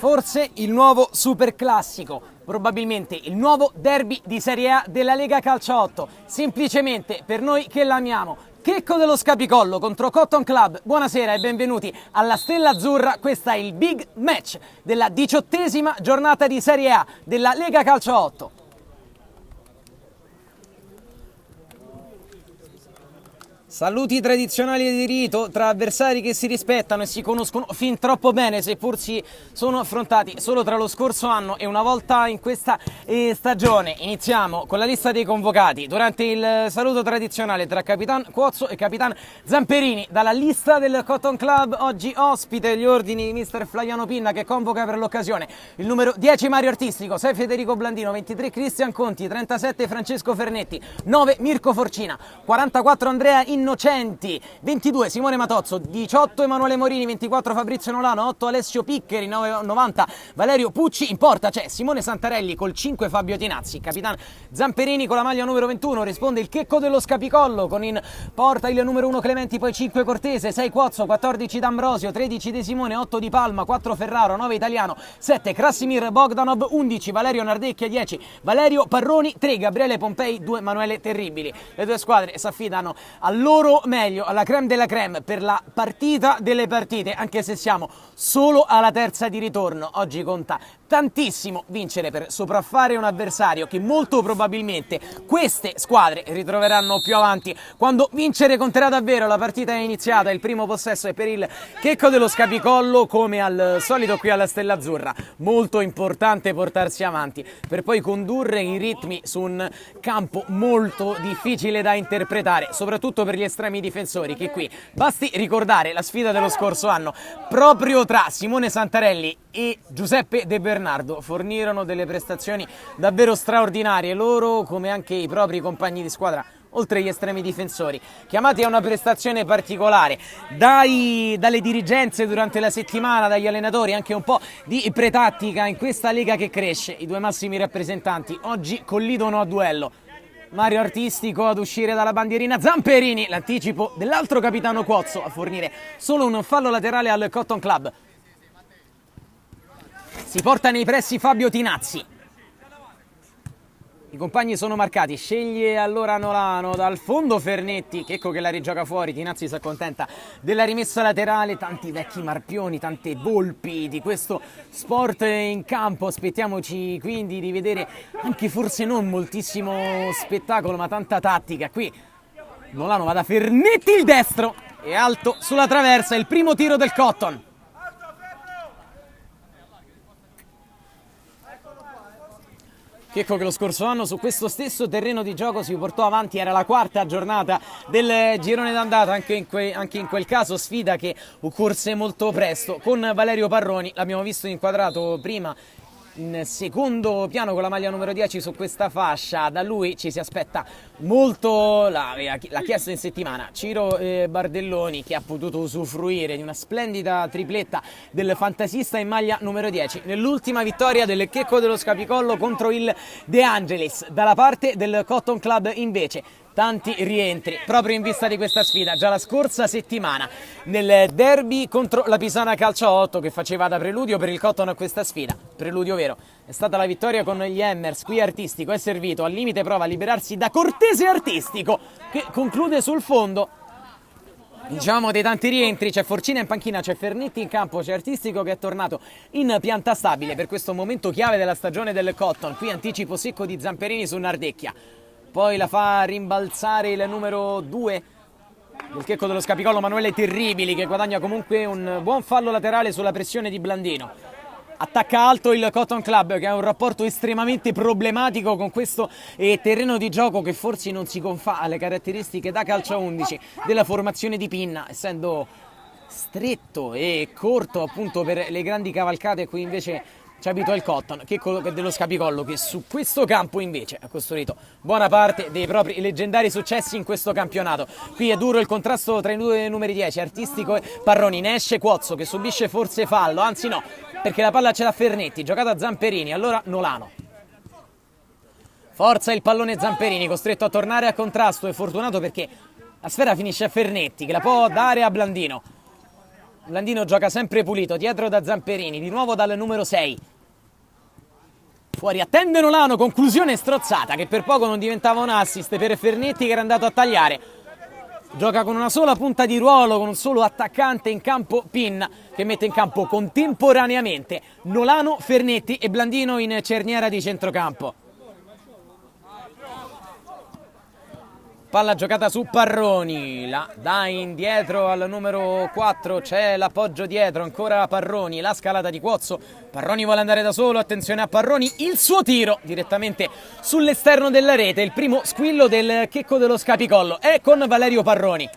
Forse il nuovo superclassico, probabilmente il nuovo derby di Serie A della Lega Calcio 8, semplicemente per noi che l'amiamo. Checco dello Scapicollo contro Cotton Club, buonasera e benvenuti alla Stella Azzurra, questo è il big match della 18ª giornata di Serie A della Lega Calcio 8. Saluti tradizionali di rito tra avversari che si rispettano e si conoscono fin troppo bene, seppur si sono affrontati solo tra lo scorso anno e una volta in questa stagione. Iniziamo con la lista dei convocati. Durante il saluto tradizionale tra Capitan Cuozzo e Capitan Zamperini, dalla lista del Cotton Club, oggi ospite gli ordini di mister Flaiano Pinna, che convoca per l'occasione il numero 10 Mario Artistico, 6 Federico Blandino, 23 Cristian Conti, 37 Francesco Fernetti, 9 Mirko Forcina, 44 Andrea Innocenti, 22 Simone Matozzo, 18 Emanuele Morini, 24 Fabrizio Nolano, 8 Alessio Piccheri, 90 Valerio Pucci. In porta c'è Simone Santarelli col 5 Fabio Tinazzi. Capitan Zamperini con la maglia numero 21 risponde il Checco dello Scapicollo, con in porta il numero 1 Clementi, poi 5 Cortese, 6 Cuozzo, 14 D'Ambrosio, 13 De Simone, 8 Di Palma, 4 Ferraro, 9 Italiano, 7 Krasimir Bogdanov, 11 Valerio Nardecchia, 10 Valerio Parroni, 3 Gabriele Pompei, 2 Manuele Terribili. Le due squadre si affidano al loro meglio, alla creme della creme, per la partita delle partite, anche se siamo solo alla terza di ritorno. Oggi conta tantissimo vincere per sopraffare un avversario che molto probabilmente queste squadre ritroveranno più avanti. Quando vincere conterà davvero, la partita è iniziata, il primo possesso è per il Checco dello Scapicollo, come al solito qui alla Stella Azzurra. Molto importante portarsi avanti per poi condurre i ritmi su un campo molto difficile da interpretare, soprattutto per gli estremi difensori, che qui basti ricordare la sfida dello scorso anno proprio tra Simone Santarelli e Giuseppe De Bernardo. Fornirono delle prestazioni davvero straordinarie, loro come anche i propri compagni di squadra, oltre agli estremi difensori, chiamati a una prestazione particolare dalle dirigenze durante la settimana, dagli allenatori, anche un po' di pretattica in questa lega che cresce. I due massimi rappresentanti oggi collidono a duello. Mario Artistico ad uscire dalla bandierina, Zamperini, l'anticipo dell'altro capitano Cuozzo, a fornire solo un fallo laterale al Cotton Club. Si porta nei pressi Fabio Tinazzi. I compagni sono marcati, sceglie allora Nolano, dal fondo Fernetti, Checco che la rigioca fuori, Tinazzi si accontenta della rimessa laterale. Tanti vecchi marpioni, tante volpi di questo sport in campo, aspettiamoci quindi di vedere anche forse non moltissimo spettacolo ma tanta tattica. Qui Nolano va da Fernetti, il destro è alto sulla traversa, il primo tiro del Cotton. Checco che lo scorso anno su questo stesso terreno di gioco si portò avanti, era la quarta giornata del girone d'andata, anche in quel caso sfida che occorse molto presto. Con Valerio Parroni, l'abbiamo visto inquadrato prima in secondo piano con la maglia numero 10 su questa fascia, da lui ci si aspetta molto, l'ha chiesto in settimana Ciro Bardelloni, che ha potuto usufruire di una splendida tripletta del fantasista in maglia numero 10 nell'ultima vittoria del Checco dello Scapicollo contro il De Angelis. Dalla parte del Cotton Club invece tanti rientri proprio in vista di questa sfida. Già la scorsa settimana nel derby contro la Pisana Calcio 8, che faceva da preludio per il Cotton a questa sfida, preludio vero, è stata la vittoria con gli Hammers. Qui Artistico è servito, al limite prova a liberarsi da Cortese Artistico, che conclude sul fondo. Diciamo dei tanti rientri, c'è Forcina in panchina, c'è Fernetti in campo, c'è Artistico che è tornato in pianta stabile per questo momento chiave della stagione del Cotton. Qui anticipo secco di Zamperini su Nardecchia, poi la fa rimbalzare il numero 2 del Checco dello Scapicollo, Manuele Terribili, che guadagna comunque un buon fallo laterale sulla pressione di Blandino. Attacca alto il Cotton Club, che ha un rapporto estremamente problematico con questo terreno di gioco, che forse non si confà alle caratteristiche da calcio 11 della formazione di Pinna, essendo stretto e corto appunto per le grandi cavalcate. Qui invece ci abitò il Cotton, Checco dello Scapicollo, che su questo campo invece ha costruito buona parte dei propri leggendari successi in questo campionato. Qui è duro il contrasto tra i due numeri 10, Artistico e Parroni. Ne esce Cuozzo, che subisce forse fallo, anzi no, perché la palla ce l'ha Fernetti, giocata a Zamperini, allora Nolano. Forza il pallone Zamperini, costretto a tornare a contrasto, è fortunato perché la sfera finisce a Fernetti, che la può dare a Blandino. Blandino gioca sempre pulito, dietro da Zamperini, di nuovo dal numero 6. Fuori attende Nolano, conclusione strozzata, che per poco non diventava un assist per Fernetti, che era andato a tagliare. Gioca con una sola punta di ruolo, con un solo attaccante in campo, Pin, che mette in campo contemporaneamente Nolano, Fernetti e Blandino in cerniera di centrocampo. Palla giocata su Parroni, la dà indietro al numero 4, c'è l'appoggio dietro, ancora Parroni, la scalata di Cuozzo, Parroni vuole andare da solo, attenzione a Parroni, il suo tiro direttamente sull'esterno della rete, il primo squillo del Checco dello Scapicollo, è con Valerio Parroni.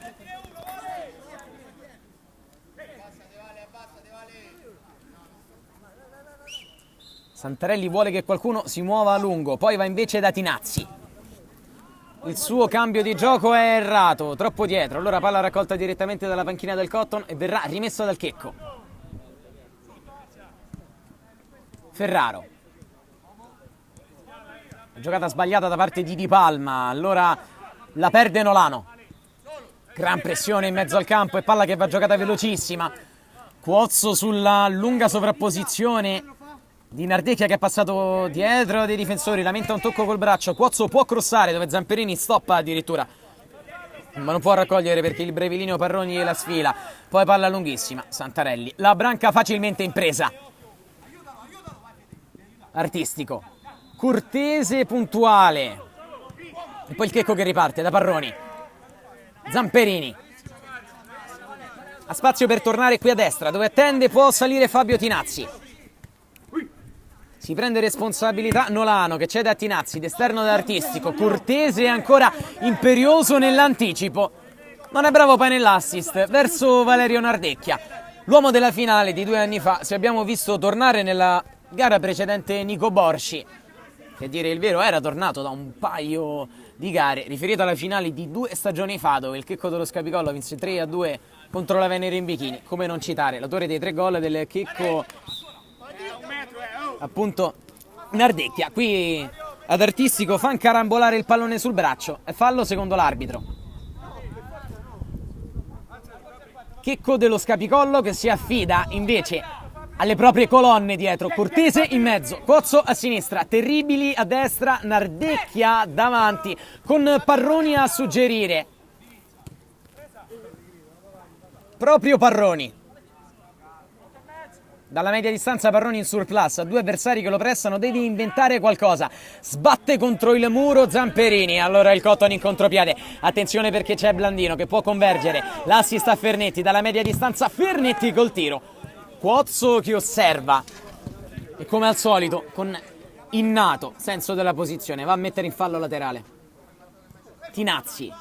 Santarelli vuole che qualcuno si muova a lungo, poi va invece da Tinazzi. Il suo cambio di gioco è errato, troppo dietro. Allora palla raccolta direttamente dalla panchina del Cotton e verrà rimessa dal Checco. Ferraro. Giocata sbagliata da parte di Di Palma. Allora la perde Nolano. Gran pressione in mezzo al campo e palla che va giocata velocissima. Cuozzo sulla lunga sovrapposizione di Nardecchia, che è passato dietro dei difensori, lamenta un tocco col braccio. Cuozzo può crossare, dove Zamperini stoppa addirittura, ma non può raccogliere perché il brevilineo Parroni la sfila. Poi palla lunghissima, Santarelli, la branca facilmente impresa. Artistico, cortese, puntuale, e poi il Checco che riparte da Parroni. Zamperini ha spazio per tornare qui a destra, dove attende, può salire Fabio Tinazzi. Si prende responsabilità Nolano, che cede a Tinazzi, d'esterno da Artistico, cortese ancora imperioso nell'anticipo. Non è bravo poi nell'assist verso Valerio Nardecchia. L'uomo della finale di 2 anni fa, se abbiamo visto tornare nella gara precedente Nico Borsci, che a dire il vero era tornato da un paio di gare, riferito alla finale di 2 stagioni fa, dove il Checco dello Scapicollo vinse 3-2 contro la Venere in Bikini. Come non citare l'autore dei 3 gol del Checco, appunto Nardecchia. Qui ad Artistico fa incarambolare il pallone sul braccio, è fallo secondo l'arbitro. Checco dello Scapicollo che si affida invece alle proprie colonne dietro, Cortese in mezzo, Cuozzo a sinistra, Terribili a destra, Nardecchia davanti, con Parroni a suggerire. Proprio Parroni. Dalla media distanza Parroni in surplus, a 2 avversari che lo pressano, deve inventare qualcosa. Sbatte contro il muro Zamperini, allora il Cotton in contropiede. Attenzione perché c'è Blandino che può convergere. L'assist a Fernetti, dalla media distanza Fernetti col tiro. Cuozzo che osserva e come al solito con innato senso della posizione va a mettere in fallo laterale. Tinazzi.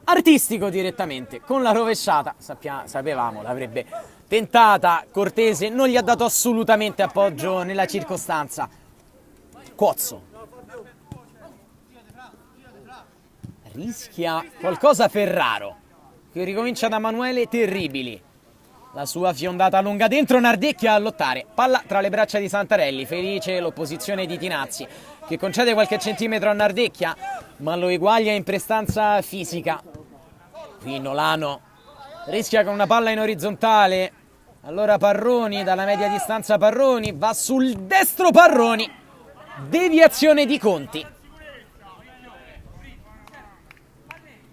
Artistico direttamente con la rovesciata, sapevamo l'avrebbe tentata, Cortese non gli ha dato assolutamente appoggio nella circostanza. Cuozzo rischia qualcosa Ferraro, che ricomincia da Manuele Terribili. La sua fiondata lunga dentro, Nardecchia a lottare, palla tra le braccia di Santarelli, felice l'opposizione di Tinazzi, che concede qualche centimetro a Nardecchia, ma lo eguaglia in prestanza fisica. Qui Nolano rischia con una palla in orizzontale, allora Parroni, dalla media distanza Parroni, va sul destro Parroni, deviazione di Conti.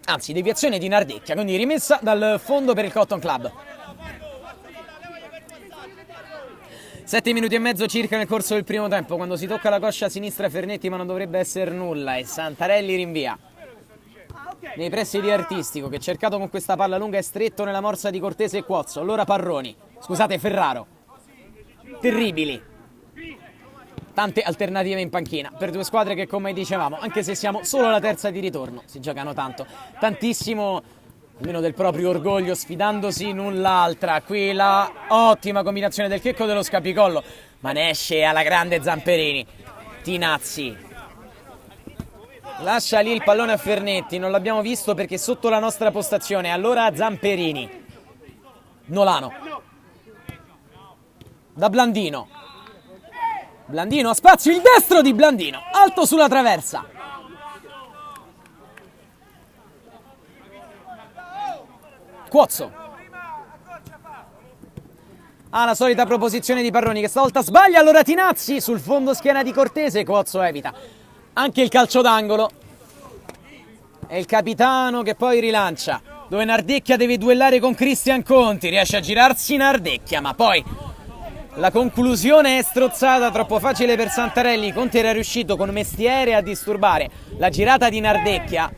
Anzi, deviazione di Nardecchia, quindi rimessa dal fondo per il Cotton Club. 7 minuti e mezzo circa nel corso del primo tempo, quando si tocca la coscia sinistra Fernetti, ma non dovrebbe essere nulla, e Santarelli rinvia. Nei pressi di Artistico, che cercato con questa palla lunga è stretto nella morsa di Cortese e Cuozzo. Allora Parroni, scusate Ferraro. Terribili. Tante alternative in panchina per 2 squadre che, come dicevamo, anche se siamo solo alla terza di ritorno, si giocano tantissimo, almeno del proprio orgoglio, sfidandosi l'un l'altra. Qui la ottima combinazione del Checco dello Scapicollo, ma ne esce alla grande Zamperini. Tinazzi lascia lì il pallone a Fernetti, non l'abbiamo visto perché sotto la nostra postazione. Allora Zamperini. Nolano da Blandino. Blandino ha spazio, il destro di Blandino, alto sulla traversa. Cuozzo ha la solita proposizione di Parroni che stavolta sbaglia, allora Tinazzi sul fondo schiena di Cortese, Cozzo evita anche il calcio d'angolo. È il capitano che poi rilancia, dove Nardecchia deve duellare con Cristian Conti, riesce a girarsi Nardecchia, ma poi la conclusione è strozzata, troppo facile per Santarelli. Conti era riuscito con mestiere a disturbare la girata di Nardecchia,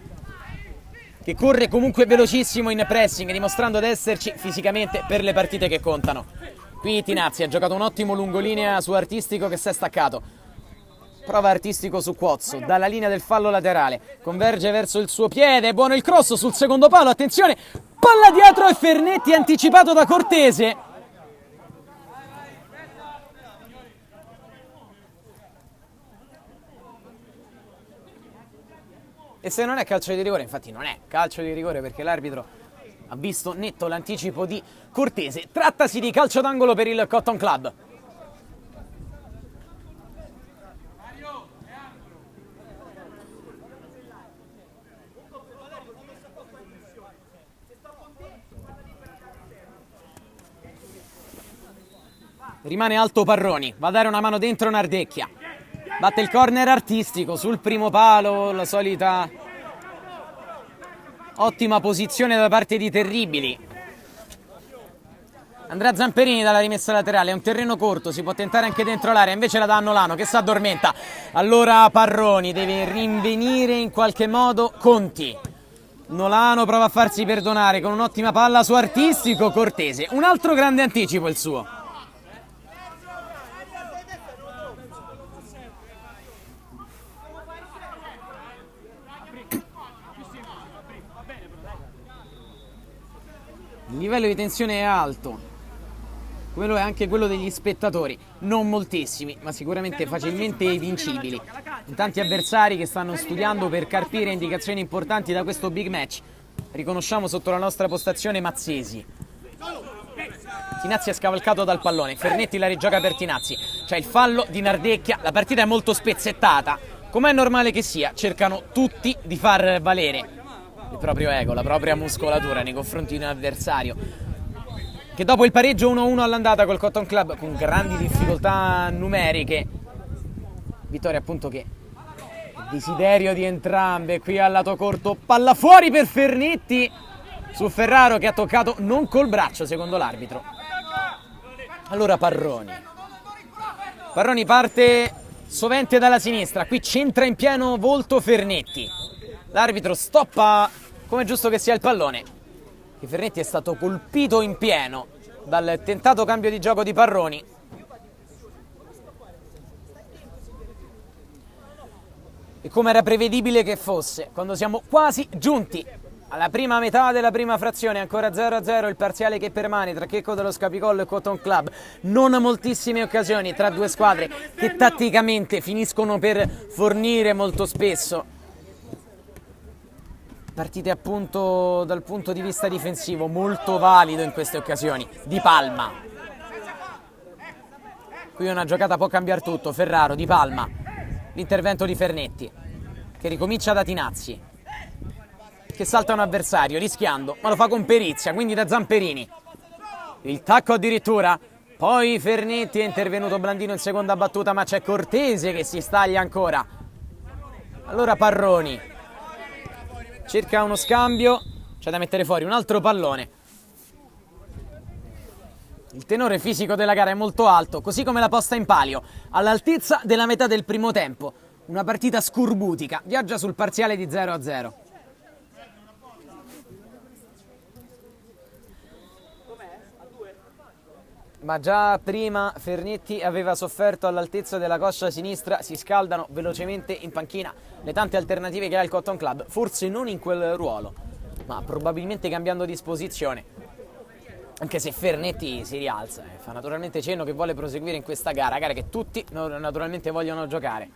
che corre comunque velocissimo in pressing, dimostrando di esserci fisicamente per le partite che contano. Qui Tinazzi ha giocato un ottimo lungolinea su Artistico che si è staccato. Prova Artistico su Quozzo, dalla linea del fallo laterale, converge verso il suo piede, buono il cross sul secondo palo, attenzione, palla dietro e Fernetti anticipato da Cortese. E se non è calcio di rigore, infatti non è calcio di rigore perché l'arbitro ha visto netto l'anticipo di Cortese. Trattasi di calcio d'angolo per il Cotton Club. Rimane alto Parroni, va a dare una mano dentro Nardecchia. Batte il corner Artistico sul primo palo, la solita ottima posizione da parte di Terribili. Andrea Zamperini dalla rimessa laterale, è un terreno corto, si può tentare anche dentro l'area, invece la dà a Nolano che si addormenta. Allora Parroni deve rinvenire in qualche modo Conti. Nolano prova a farsi perdonare con un'ottima palla su Artistico, Cortese. Un altro grande anticipo il suo. Il livello di tensione è alto, quello è anche quello degli spettatori, non moltissimi, ma sicuramente facilmente vincibili. In tanti avversari che stanno studiando per carpire indicazioni importanti da questo big match. Riconosciamo sotto la nostra postazione Mazzesi. Tinazzi è scavalcato dal pallone, Fernetti la rigioca per Tinazzi. C'è il fallo di Nardecchia, la partita è molto spezzettata. Com'è normale che sia, cercano tutti di far valere il proprio ego, la propria muscolatura nei confronti di un avversario che dopo il pareggio 1-1 all'andata col Cotton Club con grandi difficoltà numeriche, vittoria appunto che desiderio di entrambe. Qui al lato corto, palla fuori per Fernetti su Ferraro che ha toccato non col braccio secondo l'arbitro. Allora Parroni parte sovente dalla sinistra, qui centra in pieno volto Fernetti, l'arbitro stoppa come giusto che sia il pallone. Che Fernetti è stato colpito in pieno dal tentato cambio di gioco di Parroni. E come era prevedibile che fosse, quando siamo quasi giunti alla prima metà della prima frazione, ancora 0-0 il parziale che permane tra Checco dello Scapicollo e Cotton Club. Non moltissime occasioni tra due squadre che tatticamente finiscono per fornire molto spesso partite appunto dal punto di vista difensivo molto valido in queste occasioni. Di Palma, qui una giocata può cambiare tutto. Ferraro, Di Palma, l'intervento di Fernetti che ricomincia da Tinazzi che salta un avversario rischiando, ma lo fa con perizia, quindi da Zamperini. Il tacco addirittura, poi Fernetti è intervenuto blandino in seconda battuta, ma c'è Cortese che si staglia ancora. Allora Parroni cerca uno scambio, c'è da mettere fuori un altro pallone. Il tenore fisico della gara è molto alto, così come la posta in palio, all'altezza della metà del primo tempo. Una partita scorbutica, viaggia sul parziale di 0-0. Ma già prima Fernetti aveva sofferto all'altezza della coscia sinistra. Si scaldano velocemente in panchina le tante alternative che ha il Cotton Club, forse non in quel ruolo, ma probabilmente cambiando disposizione. Anche se Fernetti si rialza e fa naturalmente cenno che vuole proseguire in questa gara che tutti naturalmente vogliono giocare.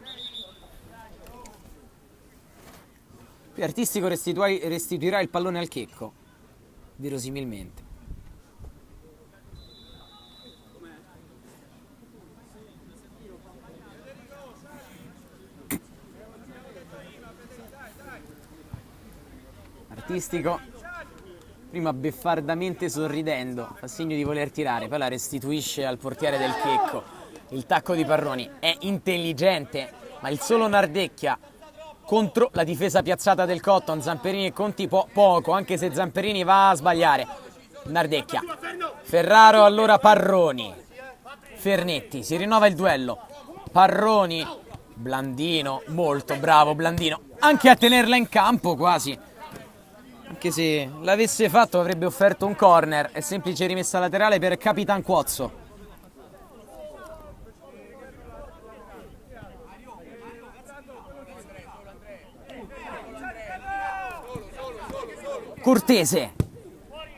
Qui Artistico restituirà il pallone al Checco, verosimilmente. Artistico prima beffardamente sorridendo, fa segno di voler tirare, poi la restituisce al portiere del Checco. Il tacco di Parroni è intelligente, ma il solo Nardecchia contro la difesa piazzata del Cotton. Zamperini e Conti poco, anche se Zamperini va a sbagliare. Nardecchia, Ferraro, allora Parroni, Fernetti, si rinnova il duello. Parroni, Blandino, molto bravo Blandino, anche a tenerla in campo quasi. Anche se l'avesse fatto avrebbe offerto un corner. È semplice rimessa laterale per Capitan Cuozzo. Cortese,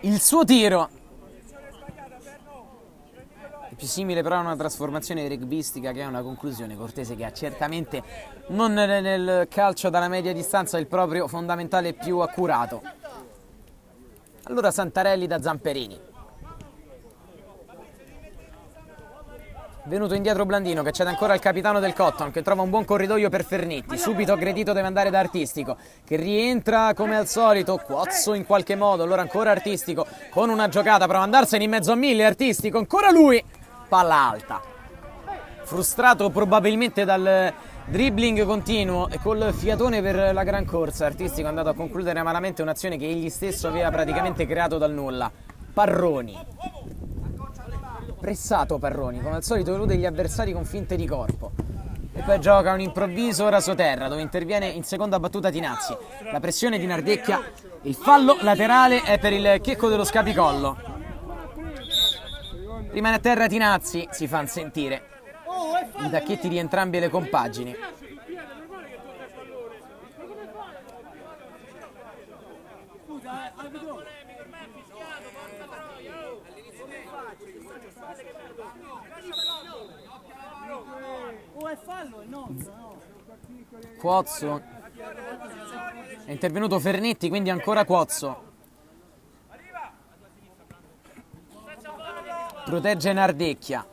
il suo tiro. È più simile però a una trasformazione rugbistica che a una conclusione. Cortese che ha certamente non nel calcio dalla media distanza il proprio fondamentale più accurato. Allora Santarelli da Zamperini. Venuto indietro Blandino che cede ancora al capitano del Cotton, che trova un buon corridoio per Fernetti. Subito aggredito deve andare da Artistico, che rientra come al solito. Cuozzo in qualche modo, allora ancora Artistico con una giocata, prova ad andarsene in mezzo a mille. Artistico, ancora lui, palla alta. Frustrato probabilmente dal dribbling continuo e col fiatone per la gran corsa, Artistico è andato a concludere malamente un'azione che egli stesso aveva praticamente creato dal nulla. Parroni, pressato Parroni, come al solito elude gli avversari con finte di corpo e poi gioca un improvviso rasoterra dove interviene in seconda battuta Tinazzi. La pressione di Nardecchia, il fallo laterale è per il Checco dello Scapicollo. Rimane a terra Tinazzi, si fanno sentire i tacchetti di entrambe le compagini. Cuozzo, è intervenuto Fernetti, quindi ancora Cuozzo. Protegge Nardecchia.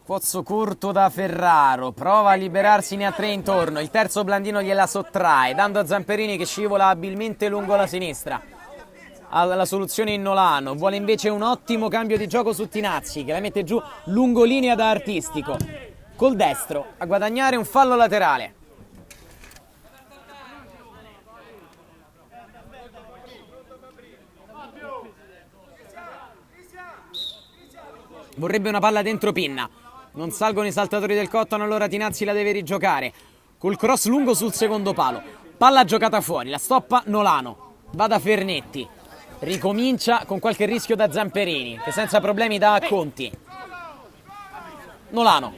Cuozzo corto da Ferraro, prova a liberarsene a tre intorno, il terzo Blandino gliela sottrae, dando a Zamperini che scivola abilmente lungo la sinistra. Alla soluzione in Nolano, vuole invece un ottimo cambio di gioco su Tinazzi, che la mette giù lungo linea da Artistico. Col destro a guadagnare un fallo laterale. Vorrebbe una palla dentro Pinna. Non salgono i saltatori del Cotton, allora Tinazzi la deve rigiocare. Col cross lungo sul secondo palo. Palla giocata fuori, la stoppa Nolano. Va da Fernetti. Ricomincia con qualche rischio da Zamperini, che senza problemi dà a Conti. Nolano.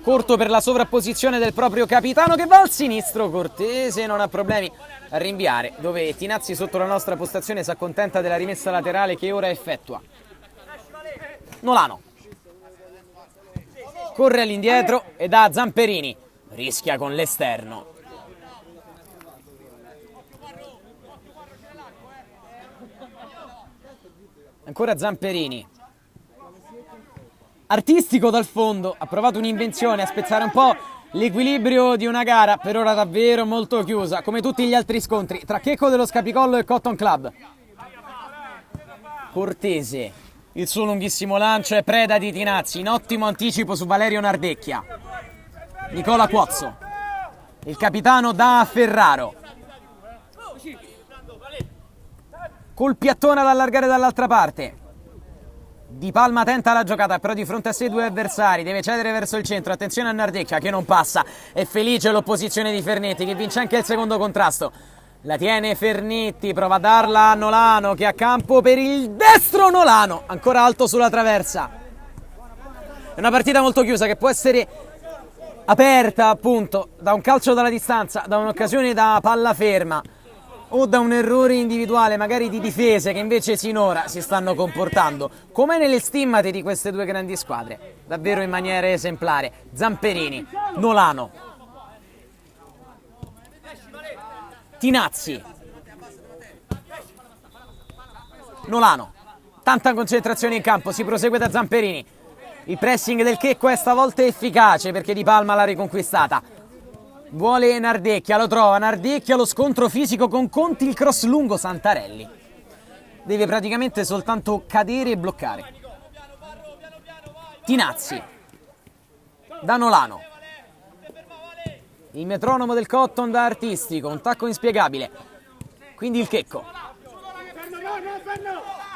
Corto per la sovrapposizione del proprio capitano che va al sinistro. Cortese non ha problemi a rinviare, dove Tinazzi sotto la nostra postazione si accontenta della rimessa laterale che ora effettua. Nolano corre all'indietro e dà a Zamperini, rischia con l'esterno. Ancora Zamperini. Artistico dal fondo, ha provato un'invenzione a spezzare un po' l'equilibrio di una gara per ora davvero molto chiusa, come tutti gli altri scontri tra Checco dello Scapicollo e Cotton Club. Cortese, il suo lunghissimo lancio è preda di Tinazzi, in ottimo anticipo su Valerio Nardecchia. Nicola Cuozzo, il capitano dà a Ferraro. Col piattone ad allargare dall'altra parte. Di Palma tenta la giocata, però di fronte a sé due avversari, deve cedere verso il centro. Attenzione a Nardecchia che non passa, è felice l'opposizione di Fernetti che vince anche il secondo contrasto. La tiene Fernetti, prova a darla a Nolano che a campo per il destro. Nolano ancora alto sulla traversa. È una partita molto chiusa che può essere aperta appunto da un calcio dalla distanza, da un'occasione da palla ferma o da un errore individuale magari di difese che invece sinora si stanno comportando come nelle stimmate di queste due grandi squadre, davvero in maniera esemplare. Zamperini, Nolano, Tinazzi, Nolano, tanta concentrazione in campo, si prosegue da Zamperini. Il pressing del Checco è stavolta efficace perché Di Palma l'ha riconquistata. Vuole Nardecchia, lo trova Nardecchia, lo scontro fisico con Conti, il cross lungo. Santarelli deve praticamente soltanto cadere e bloccare. Tinazzi da Nolano, il metronomo del Cotton da Artistico, un tacco inspiegabile, quindi il Checco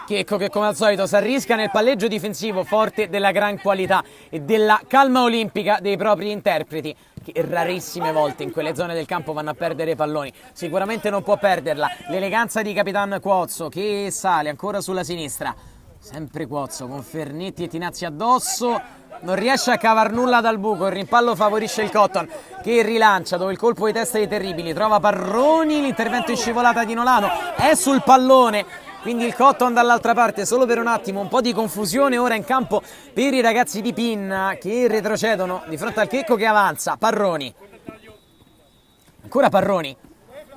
che come al solito si arrisca nel palleggio difensivo, forte della gran qualità e della calma olimpica dei propri interpreti, che rarissime volte in quelle zone del campo vanno a perdere palloni. Sicuramente non può perderla l'eleganza di Capitan Cuozzo, che sale ancora sulla sinistra, sempre Cuozzo con Fernetti e Tinazzi addosso, non riesce a cavar nulla dal buco, il rimpallo favorisce il Cotton che rilancia, dove il colpo di testa dei terribili trova Parroni, l'intervento in scivolata di Nolano è sul pallone, quindi il Cotton dall'altra parte solo per un attimo, un po' di confusione ora in campo per i ragazzi di Pinna che retrocedono di fronte al Checco che avanza. Parroni, ancora Parroni,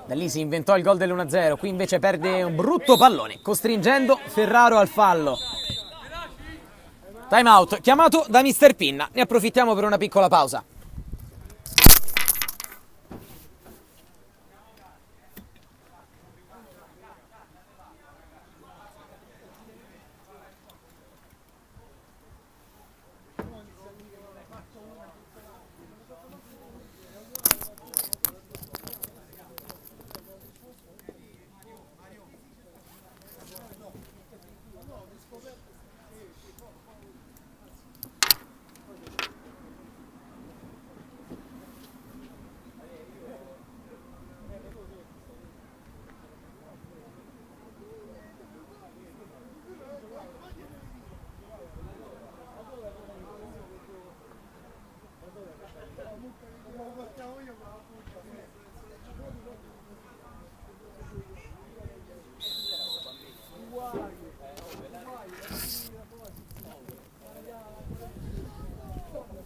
da lì si inventò il gol dell'1-0, qui invece perde un brutto pallone costringendo Ferraro al fallo. Time out chiamato da Mr. Pinna, ne approfittiamo per una piccola pausa.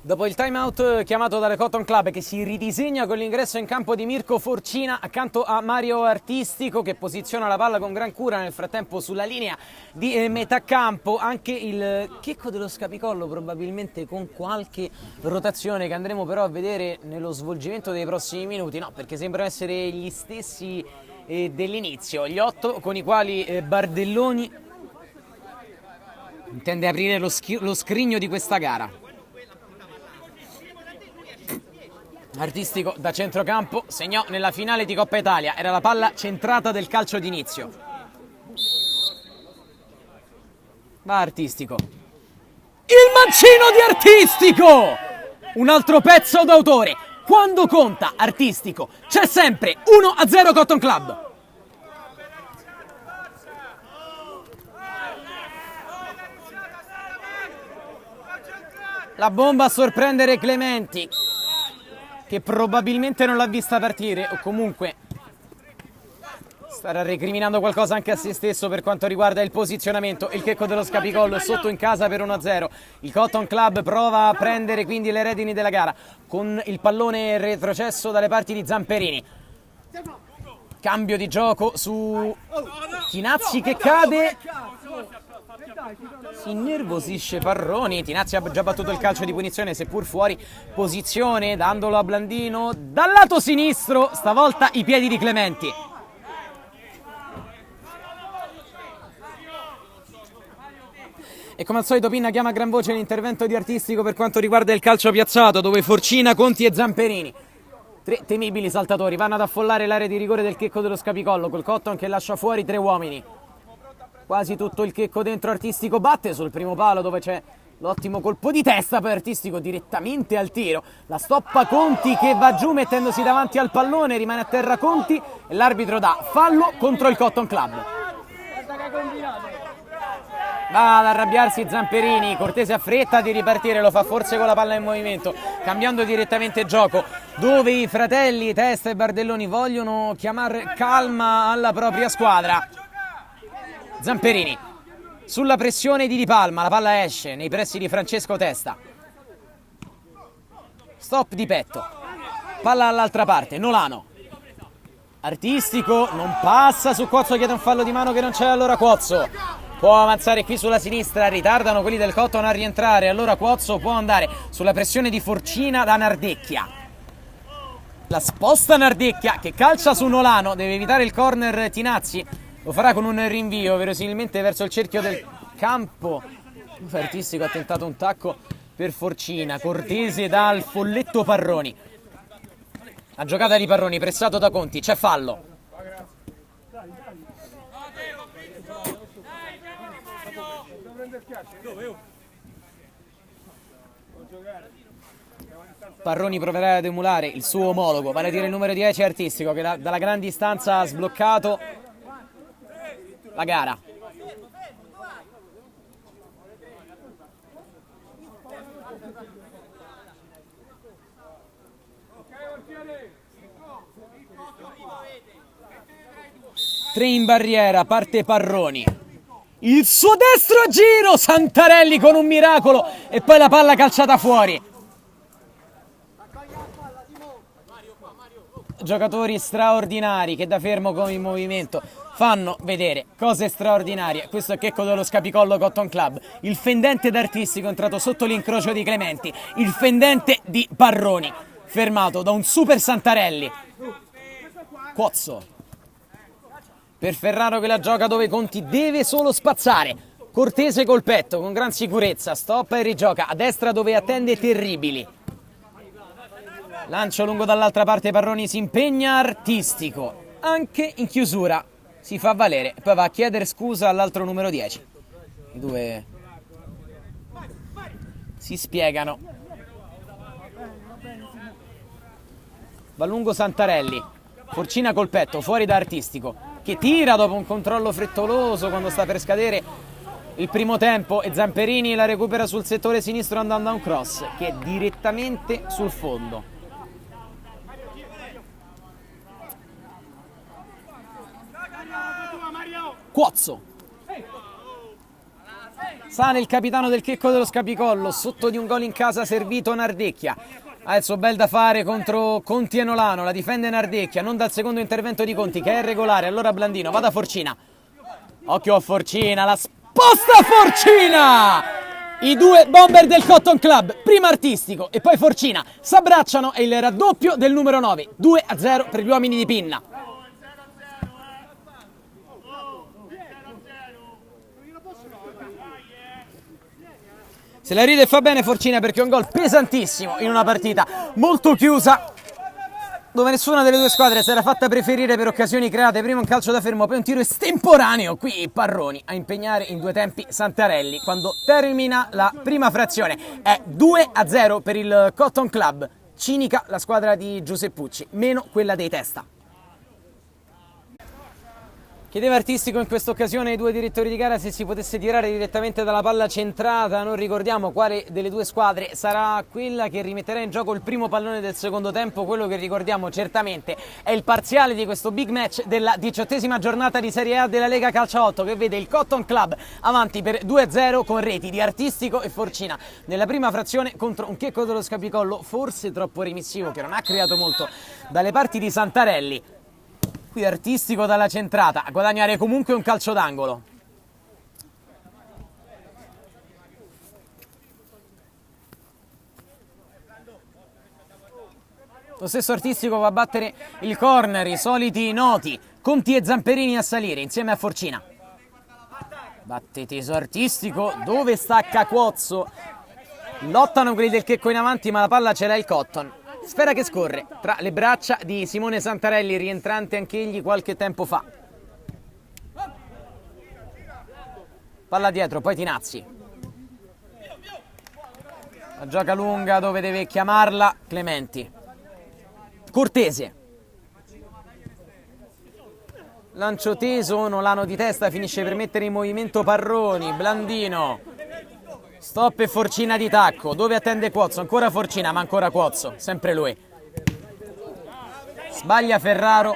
Dopo il time out chiamato dalle Cotton Club, che si ridisegna con l'ingresso in campo di Mirko Forcina accanto a Mario Artistico, che posiziona la palla con gran cura nel frattempo sulla linea di metà campo. Anche il Checco dello Scapicollo probabilmente con qualche rotazione che andremo però a vedere nello svolgimento dei prossimi minuti, no, perché sembrano essere gli stessi dell'inizio, gli 8 con i quali Bardelloni intende aprire lo scrigno di questa gara. Artistico da centrocampo segnò nella finale di Coppa Italia, era la palla centrata del calcio d'inizio. Va Artistico, il mancino di Artistico, un altro pezzo d'autore. Quando conta Artistico c'è sempre. 1-0 Cotton Club. La bomba a sorprendere Clementi, che probabilmente non l'ha vista partire, o comunque starà recriminando qualcosa anche a se stesso per quanto riguarda il posizionamento. Il Checco dello Scapicollo è sotto in casa per 1-0. Il Cotton Club prova a prendere quindi le redini della gara con il pallone retrocesso dalle parti di Zamperini. Cambio di gioco su Tinazzi che cade. Si innervosisce Parroni. Tinazzi ha già battuto il calcio di punizione, seppur fuori posizione, dandolo a Blandino dal lato sinistro, stavolta i piedi di Clementi. E come al solito Pinna chiama a gran voce l'intervento di Artistico per quanto riguarda il calcio piazzato, dove Forcina, Conti e Zamperini, tre temibili saltatori, vanno ad affollare l'area di rigore del Checco dello Scapicollo, col Cotton che lascia fuori 3 uomini. Quasi tutto il Checco dentro. Artistico batte sul primo palo dove c'è l'ottimo colpo di testa per Artistico direttamente al tiro. La stoppa Conti che va giù mettendosi davanti al pallone, rimane a terra Conti e l'arbitro dà fallo contro il Cotton Club. Va ad arrabbiarsi Zamperini, Cortese ha fretta di ripartire, lo fa forse con la palla in movimento, cambiando direttamente gioco, dove i fratelli Testa e Bardelloni vogliono chiamare calma alla propria squadra. Zamperini sulla pressione di Di Palma, la palla esce nei pressi di Francesco Testa. Stop di petto, palla all'altra parte, Nolano. Artistico non passa su Cuozzo, chiede un fallo di mano che non c'è, allora Cuozzo può avanzare qui sulla sinistra, ritardano quelli del Cotton a rientrare, allora Cuozzo può andare sulla pressione di Forcina da Nardecchia. La sposta Nardecchia che calcia su Nolano, deve evitare il corner Tinazzi, Lo farà con un rinvio verosimilmente verso il cerchio del campo. Artistico ha tentato un tacco per Forcina, cortese dal folletto Parroni. La giocata di Parroni, pressato da Conti, c'è fallo. Parroni proverà ad emulare il suo omologo, vale a dire il numero 10 Artistico, che dalla gran distanza ha sbloccato la gara. Tre in barriera, parte Parroni. Il suo destro giro, Santarelli con un miracolo e poi la palla calciata fuori. Giocatori straordinari che da fermo con il movimento fanno vedere cose straordinarie. Questo è Checco dello Scapicollo Cotton Club. Il fendente d'Artistico è entrato sotto l'incrocio di Clementi. Il fendente di Parroni, fermato da un super Santarelli. Quozzo per Ferraro che la gioca dove Conti deve solo spazzare. Cortese col petto, con gran sicurezza, stoppa e rigioca a destra dove attende Terribili. Lancio lungo dall'altra parte, Parroni si impegna, Artistico. Anche in chiusura si fa valere, poi va a chiedere scusa all'altro numero 10. I due si spiegano. Va lungo Santarelli. Forcina col petto, fuori da Artistico, che tira dopo un controllo frettoloso quando sta per scadere il primo tempo, e Zamperini la recupera sul settore sinistro andando a un cross che è direttamente sul fondo. Quozzo. Sale il capitano del Checco dello Scapicollo sotto di un gol in casa servito Nardecchia. Ha il suo bel da fare contro Conti e Nolano, la difende Nardecchia, non dal secondo intervento di Conti che è regolare, allora Blandino, va da Forcina. Occhio a Forcina, la sposta Forcina! I due bomber del Cotton Club, prima Artistico e poi Forcina, s'abbracciano e il raddoppio del numero 9, 2-0 per gli uomini di Pinna. Se la ride e fa bene Forcina perché è un gol pesantissimo in una partita molto chiusa dove nessuna delle due squadre si era fatta preferire per occasioni create. Prima un calcio da fermo, poi un tiro estemporaneo. Qui Parroni a impegnare in due tempi Santarelli quando termina la prima frazione. È 2-0 per il Cotton Club. Cinica la squadra di Giuseppucci, meno quella dei Testa. Chiedeva Artistico in questa occasione ai due direttori di gara se si potesse tirare direttamente dalla palla centrata. Non ricordiamo quale delle due squadre sarà quella che rimetterà in gioco il primo pallone del secondo tempo. Quello che ricordiamo certamente è il parziale di questo big match della 18ª giornata di Serie A della Lega Calcio 8, che vede il Cotton Club avanti per 2-0 con reti di Artistico e Forcina nella prima frazione contro un Checco dello Scapicollo forse troppo remissivo, che non ha creato molto dalle parti di Santarelli. Qui Artistico dalla centrata a guadagnare comunque un calcio d'angolo. Lo stesso Artistico va a battere il corner, i soliti noti Conti e Zamperini a salire insieme a Forcina. Batte teso Artistico, dove stacca Quozzo. Lottano quelli del Checco in avanti, ma la palla ce l'ha il Cotton. Sfera che scorre tra le braccia di Simone Santarelli, rientrante anch'egli qualche tempo fa. Palla dietro, poi Tinazzi. La gioca lunga dove deve chiamarla Clementi. Cortese. Lancio teso, Nolano di testa finisce per mettere in movimento Parroni. Blandino. Stop e Forcina di tacco, dove attende Quozzo, ancora Forcina ma ancora Quozzo, sempre lui. Sbaglia Ferraro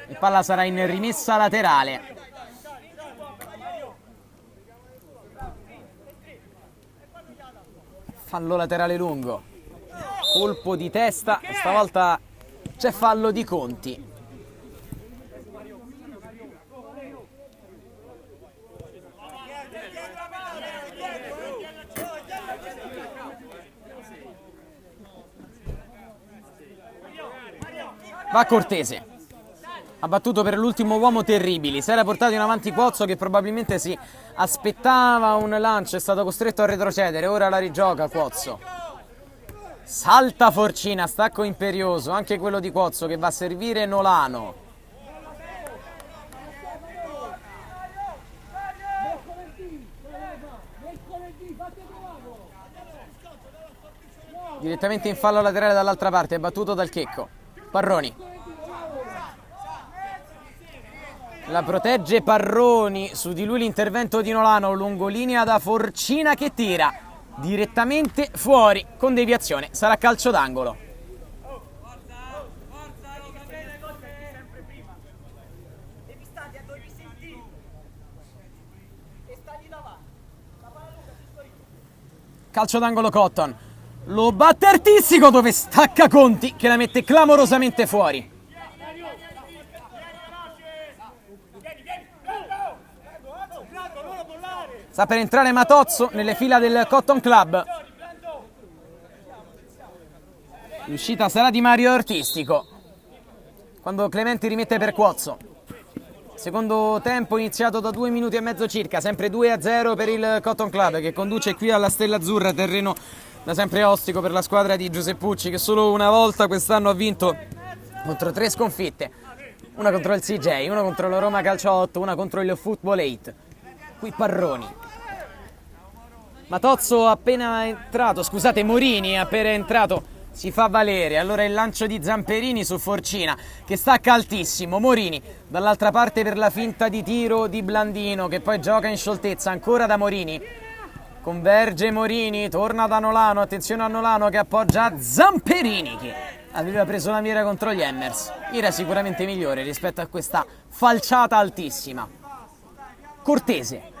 e palla sarà in rimessa laterale. Fallo laterale lungo, colpo di testa e stavolta c'è fallo di Conti. Va Cortese, ha battuto per l'ultimo uomo Terribili, si era portato in avanti Quozzo che probabilmente si aspettava un lancio, è stato costretto a retrocedere, ora la rigioca Quozzo. Salta Forcina, stacco imperioso, anche quello di Quozzo che va a servire Nolano. Direttamente in fallo laterale dall'altra parte, è battuto dal Checco. Parroni. La protegge Parroni, su di lui l'intervento di Nolano, lungolinea da Forcina che tira direttamente fuori con deviazione, sarà calcio d'angolo. Calcio d'angolo Cotton, lo batte Artistico dove stacca Conti che la mette clamorosamente fuori. Sta per entrare Matozzo nelle fila del Cotton Club. L'uscita sarà di Mario Artistico quando Clementi rimette per Quozzo. Secondo tempo iniziato da 2 minuti e mezzo circa, sempre 2-0 per il Cotton Club che conduce qui alla Stella Azzurra, terreno da sempre ostico per la squadra di Giuseppucci che solo una volta quest'anno ha vinto contro 3 sconfitte, una contro il CJ, una contro la Roma Calcio 8, una contro il Football 8. Qui Parroni. Matozzo appena entrato, scusate, Morini è appena entrato, si fa valere. Allora il lancio di Zamperini su Forcina che stacca altissimo. Morini dall'altra parte per la finta di tiro di Blandino che poi gioca in scioltezza ancora da Morini. Converge Morini, torna da Nolano, attenzione a Nolano che appoggia Zamperini che aveva preso la mira contro gli Hammers. Mira sicuramente migliore rispetto a questa falciata altissima. Cortese.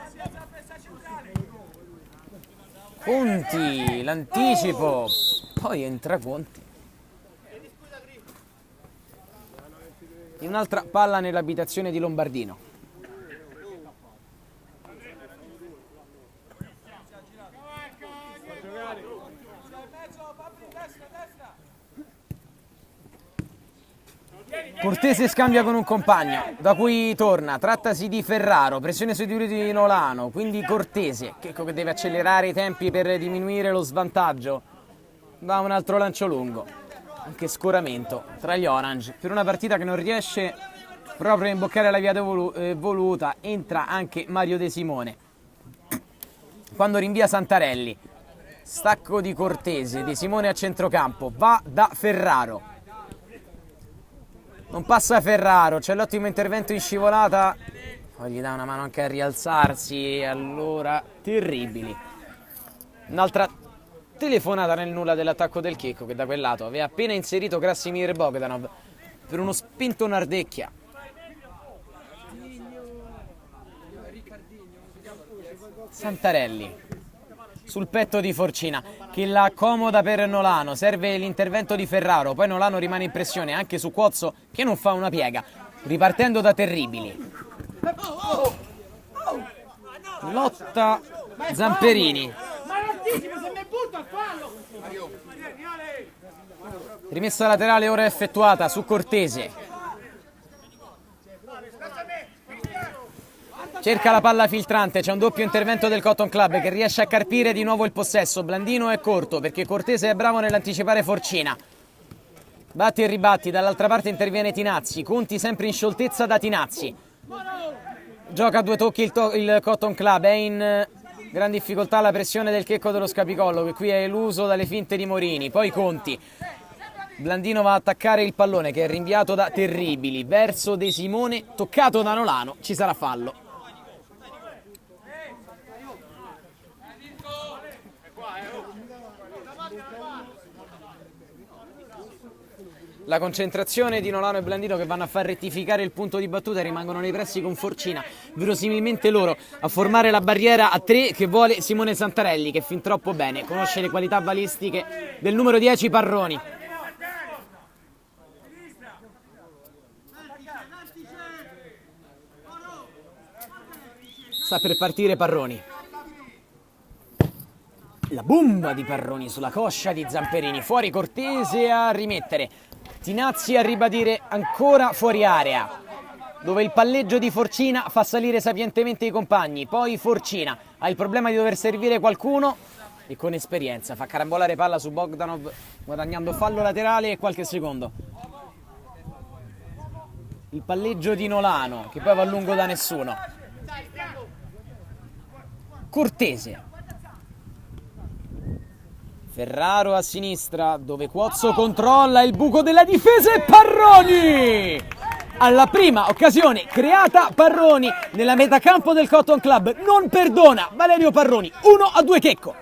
Conti, l'anticipo, poi entra Conti. E un'altra palla nell'abitazione di Lombardino. Cortese scambia con un compagno, da cui torna, trattasi di Ferraro, pressione sui tiri di Nolano, quindi Cortese, che deve accelerare i tempi per diminuire lo svantaggio, va un altro lancio lungo, anche scoramento tra gli Orange, per una partita che non riesce proprio a imboccare la via voluta, entra anche Mario De Simone, quando rinvia Santarelli, stacco di Cortese, De Simone a centrocampo, va da Ferraro. Non passa Ferraro, c'è l'ottimo intervento in scivolata, poi gli dà una mano anche a rialzarsi, allora Terribili. Un'altra telefonata nel nulla dell'attacco del Checco che da quel lato aveva appena inserito Krasimir Bogdanov per uno spinto Nardecchia. Santarelli sul petto di Forcina che la accomoda per Nolano, serve l'intervento di Ferraro, poi Nolano rimane in pressione anche su Quozzo che non fa una piega, ripartendo da Terribili. Lotta Zamperini, rimessa laterale ora effettuata su Cortese. Cerca la palla filtrante, c'è un doppio intervento del Cotton Club che riesce a carpire di nuovo il possesso. Blandino è corto perché Cortese è bravo nell'anticipare Forcina. Batti e ribatti, dall'altra parte interviene Tinazzi, Conti sempre in scioltezza da Tinazzi. Gioca a 2 tocchi il Cotton Club, è in gran difficoltà la pressione del Checco dello Scapicollo che qui è eluso dalle finte di Morini. Poi Conti. Blandino va a attaccare il pallone che è rinviato da Terribili verso De Simone, toccato da Nolano, ci sarà fallo. La concentrazione di Nolano e Blandino che vanno a far rettificare il punto di battuta e rimangono nei pressi con Forcina, verosimilmente loro a formare la barriera a 3 che vuole Simone Santarelli che fin troppo bene conosce le qualità balistiche del numero 10 Parroni. Sta per partire Parroni. La bomba di Parroni sulla coscia di Zamperini, fuori Cortese a rimettere. Tinazzi a ribadire ancora fuori area. dove il palleggio di Forcina fa salire sapientemente i compagni, poi Forcina ha il problema di dover servire qualcuno e con esperienza fa carambolare palla su Bogdanov, guadagnando fallo laterale e qualche secondo. Il palleggio di Nolano, che poi va lungo da nessuno. Cortese. Ferraro a sinistra, dove Cuozzo controlla il buco della difesa e Parroni! Alla prima occasione creata, Parroni nella metacampo del Cotton Club non perdona Valerio Parroni. 1-2 Checco.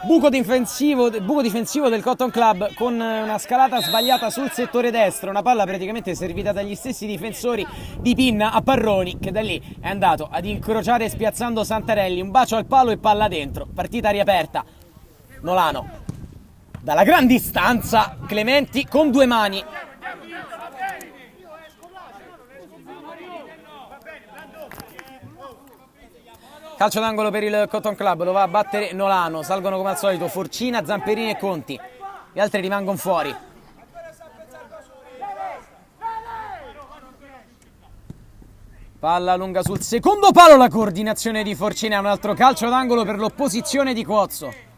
Buco difensivo del Cotton Club con una scalata sbagliata sul settore destro, una palla praticamente servita dagli stessi difensori di Pinna a Parroni, che da lì è andato ad incrociare spiazzando Santarelli, un bacio al palo e palla dentro, partita riaperta. Nolano dalla gran distanza, Clementi con due mani. Calcio d'angolo per il Cotton Club, lo va a battere Nolano, salgono come al solito Forcina, Zamperini e Conti, gli altri rimangono fuori. Palla lunga sul secondo palo, la coordinazione di Forcina, un altro calcio d'angolo per l'opposizione di Cuozzo.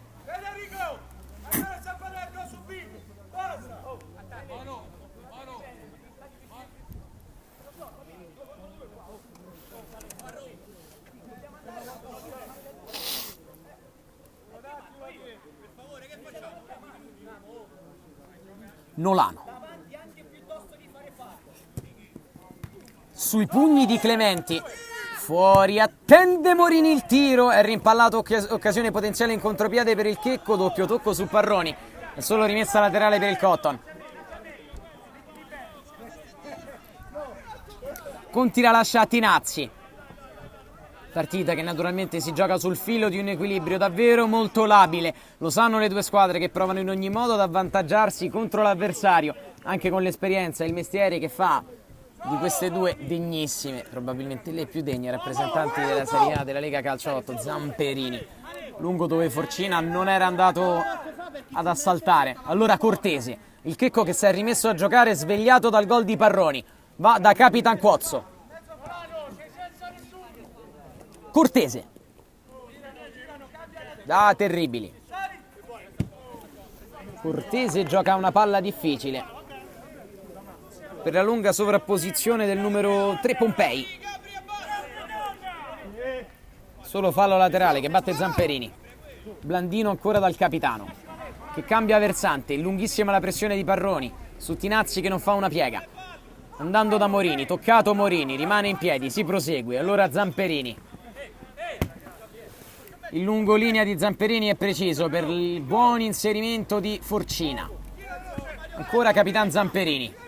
Nolano sui pugni di Clementi, fuori, attende Morini il tiro, è rimpallato, occasione potenziale in contropiede per il Checco, doppio tocco su Parroni, è solo rimessa laterale per il Cotton. Conti la lascia a Tinazzi, partita che naturalmente si gioca sul filo di un equilibrio davvero molto labile, lo sanno le due squadre che provano in ogni modo ad avvantaggiarsi contro l'avversario, anche con l'esperienza e il mestiere che fa di queste due degnissime, probabilmente le più degne rappresentanti della Serie A della Lega Calcio 8, Zamperini, lungo dove Forcina non era andato ad assaltare. Allora Cortese, il Checco che si è rimesso a giocare svegliato dal gol di Parroni, va da Capitan Cuozzo. Cortese, terribili. Cortese gioca una palla difficile per la lunga sovrapposizione del numero 3 Pompei. Solo fallo laterale che batte Zamperini. Blandino ancora dal capitano, che cambia versante, lunghissima la pressione di Parroni su Tinazzi che non fa una piega. Andando da Morini, toccato Morini, rimane in piedi, si prosegue. Allora Zamperini. Il lungolinea di Zamperini è preciso per il buon inserimento di Forcina. Ancora Capitan Zamperini.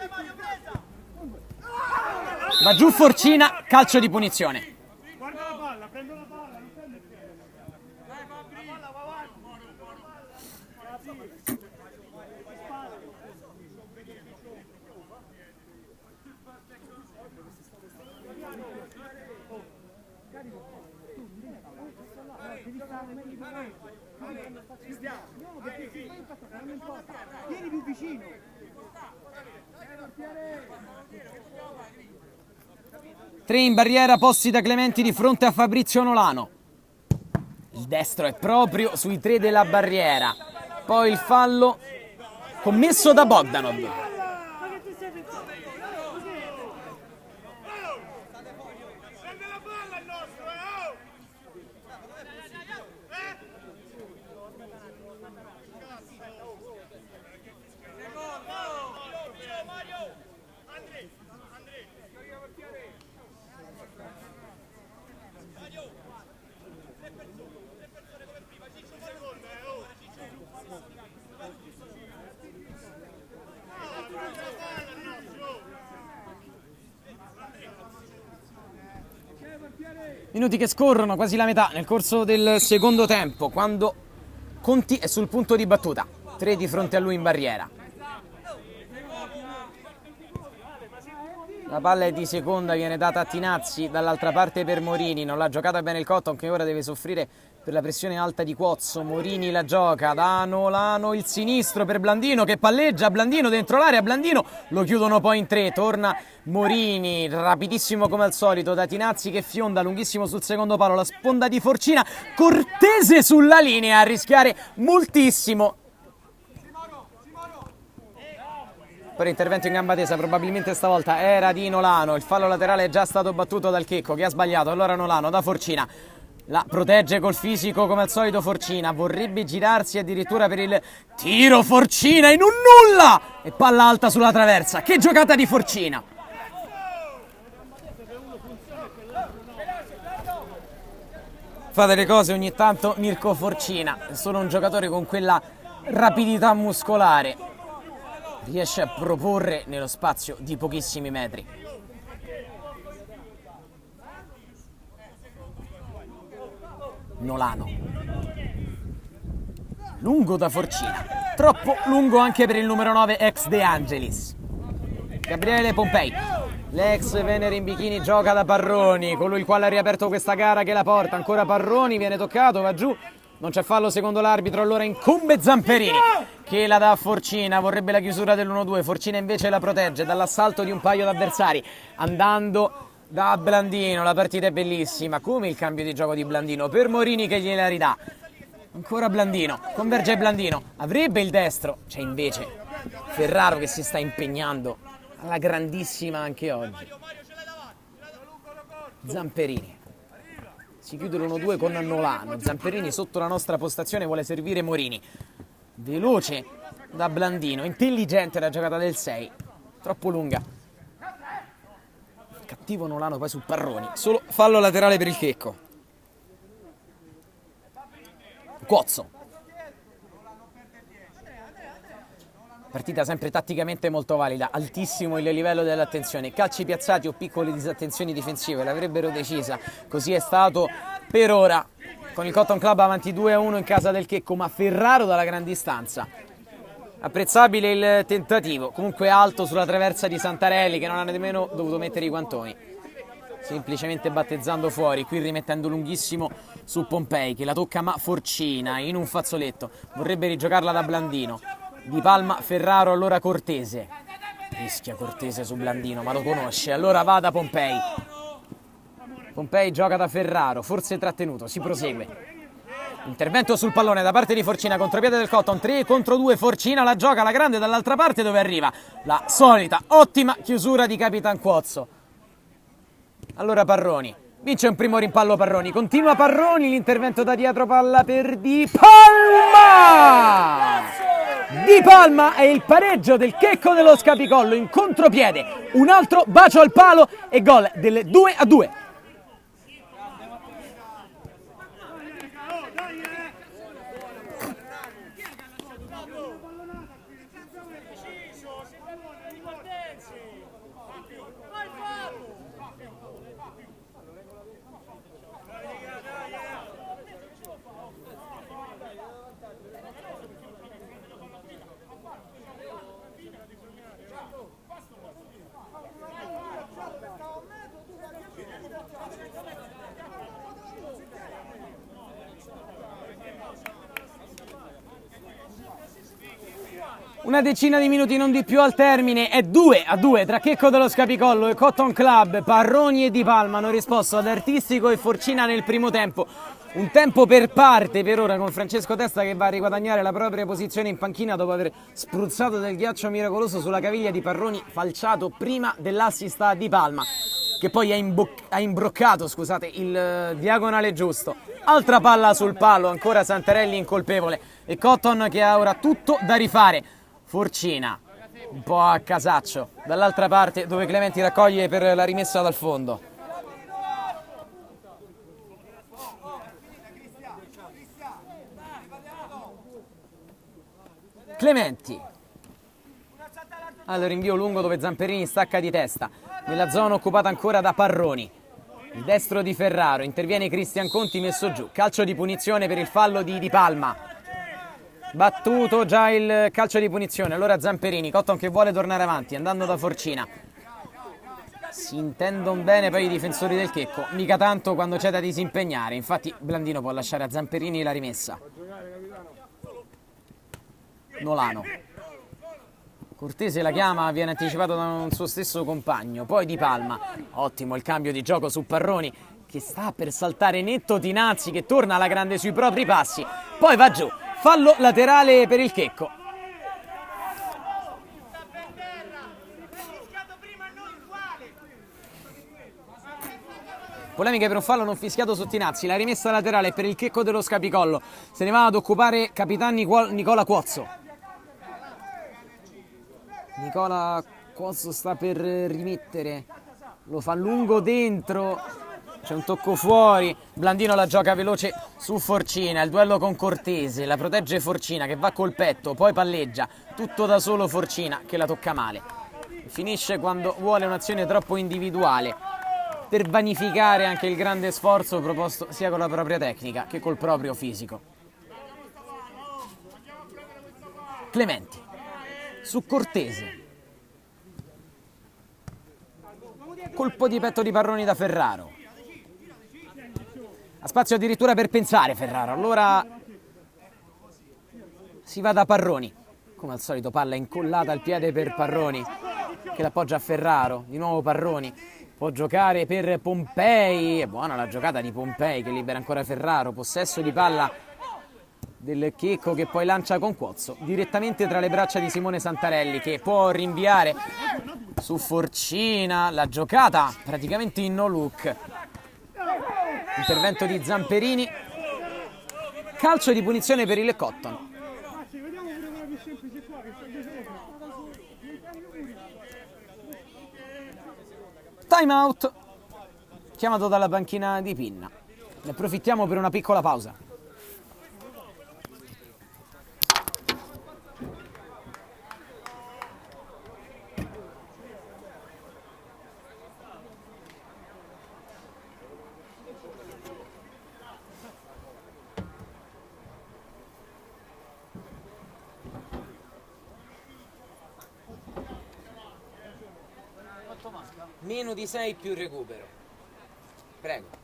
Va giù Forcina, calcio di punizione. Guarda la palla, prendo la palla, non prende piede. Dai Fabri, va avanti. Vieni più vicino. Tre in barriera posti da Clementi di fronte a Fabrizio Nolano. Il destro è proprio sui tre della barriera. Poi il fallo commesso da Bogdanov. Minuti che scorrono, quasi la metà nel corso del secondo tempo, quando Conti è sul punto di battuta. 3 di fronte a lui in barriera. La palla è di seconda, viene data a Tinazzi, dall'altra parte per Morini, non l'ha giocata bene il Cotton che ora deve soffrire per la pressione alta di Cuozzo. Morini la gioca, da Nolano il sinistro per Blandino che palleggia, Blandino dentro l'area, Blandino lo chiudono poi in tre, torna Morini, rapidissimo come al solito da Tinazzi che fionda lunghissimo sul secondo palo, la sponda di Forcina, Cortese sulla linea a rischiare moltissimo. Per intervento in gamba tesa, probabilmente stavolta era di Nolano, il fallo laterale è già stato battuto dal Checco che ha sbagliato, allora Nolano da Forcina, la protegge col fisico come al solito Forcina, vorrebbe girarsi addirittura per il tiro, Forcina in un nulla e palla alta sulla traversa, che giocata di Forcina! Fa delle cose ogni tanto Mirko Forcina, è solo un giocatore con quella rapidità muscolare. Riesce a proporre nello spazio di pochissimi metri. Nolano. Lungo da Forcina. Troppo lungo anche per il numero 9 ex De Angelis. Gabriele Pompei. L'ex Venere in bikini gioca da Parroni, colui il quale ha riaperto questa gara che la porta. Ancora Parroni, viene toccato, va giù. Non c'è fallo secondo l'arbitro, allora incombe Zamperini che la dà a Forcina, vorrebbe la chiusura dell'1-2, Forcina invece la protegge dall'assalto di un paio d'avversari, andando da Blandino, la partita è bellissima, come il cambio di gioco di Blandino, per Morini che gliela ridà, ancora Blandino, converge Blandino, avrebbe il destro, c'è invece Ferraro che si sta impegnando alla grandissima anche oggi, Zamperini. Si chiude l'1-2 con Nolano, Zamperini sotto la nostra postazione vuole servire Morini, veloce da Blandino, intelligente la giocata del 6, troppo lunga, cattivo Nolano poi su Parroni, solo fallo laterale per il Checco. Cuozzo. Partita sempre tatticamente molto valida, altissimo il livello dell'attenzione, calci piazzati o piccole disattenzioni difensive l'avrebbero decisa, così è stato per ora, con il Cotton Club avanti 2-1 in casa del Checco, ma Ferraro dalla gran distanza. Apprezzabile il tentativo, comunque alto sulla traversa di Santarelli che non ha nemmeno dovuto mettere i guantoni, semplicemente battezzando fuori, qui rimettendo lunghissimo su Pompei che la tocca ma Forcina in un fazzoletto, vorrebbe rigiocarla da Blandino. Di Palma, Ferraro, allora Cortese. Rischia Cortese su Blandino, ma lo conosce. Allora va da Pompei. Pompei gioca da Ferraro, forse trattenuto, si prosegue. Intervento sul pallone da parte di Forcina, contropiede del Cotton, 3 contro 2, Forcina la gioca alla grande dall'altra parte dove arriva la solita ottima chiusura di Capitan Cuozzo. Allora Parroni. Vince un primo rimpallo Parroni, continua Parroni, l'intervento da dietro, palla per Di Palma! Di Palma è il pareggio del Checco dello Scapicollo in contropiede, un altro bacio al palo e gol del 2-2. Una decina di minuti, non di più, al termine, è 2-2 tra Checco dello Scapicollo e Cotton Club. Parroni e Di Palma hanno risposto ad Artistico e Forcina nel primo tempo. Un tempo per parte per ora, con Francesco Testa che va a riguadagnare la propria posizione in panchina dopo aver spruzzato del ghiaccio miracoloso sulla caviglia di Parroni, falciato prima dell'assist a Di Palma, che poi ha imbroccato, scusate, il diagonale giusto. Altra palla sul palo, ancora Santarelli incolpevole e Cotton che ha ora tutto da rifare. Forcina, un po' a casaccio, dall'altra parte dove Clementi raccoglie per la rimessa dal fondo. Clementi. Allora rinvio lungo dove Zamperini stacca di testa, nella zona occupata ancora da Parroni. Il destro di Ferraro, interviene Cristian Conti messo giù, calcio di punizione per il fallo di Di Palma. Battuto già il calcio di punizione, allora Zamperini, Cotton che vuole tornare avanti, andando da Forcina. Si intendono bene poi i difensori del Checco, mica tanto quando c'è da disimpegnare, infatti Blandino può lasciare a Zamperini la rimessa. Nolano. Cortese la chiama, viene anticipato da un suo stesso compagno, poi Di Palma. Ottimo il cambio di gioco su Parroni, che sta per saltare netto. Tinazzi che torna alla grande sui propri passi, poi va giù, fallo laterale per il Checco. Polemiche per un fallo non fischiato su Tinazzi, la rimessa laterale per il Checco dello Scapicollo, se ne va ad occupare Capitan Nicola Cuozzo. Nicola Cuozzo sta per rimettere, lo fa lungo dentro, c'è un tocco fuori, Blandino la gioca veloce su Forcina, il duello con Cortese, la protegge Forcina che va col petto, poi palleggia, tutto da solo Forcina che la tocca male. Finisce quando vuole un'azione troppo individuale, per vanificare anche il grande sforzo proposto sia con la propria tecnica che col proprio fisico. Clementi su Cortese, colpo di petto di Parroni da Ferraro, ha spazio addirittura per pensare Ferraro, allora si va da Parroni, come al solito palla incollata al piede per Parroni che l'appoggia a Ferraro, di nuovo Parroni, può giocare per Pompei, è buona la giocata di Pompei che libera ancora Ferraro, possesso di palla del Checco che poi lancia con Cuozzo direttamente tra le braccia di Simone Santarelli che può rinviare su Forcina, la giocata praticamente in no look, intervento di Zamperini, calcio di punizione per il Cotton. Time out chiamato dalla panchina di Pinna, ne approfittiamo per una piccola pausa. Meno di 6 più recupero. Prego.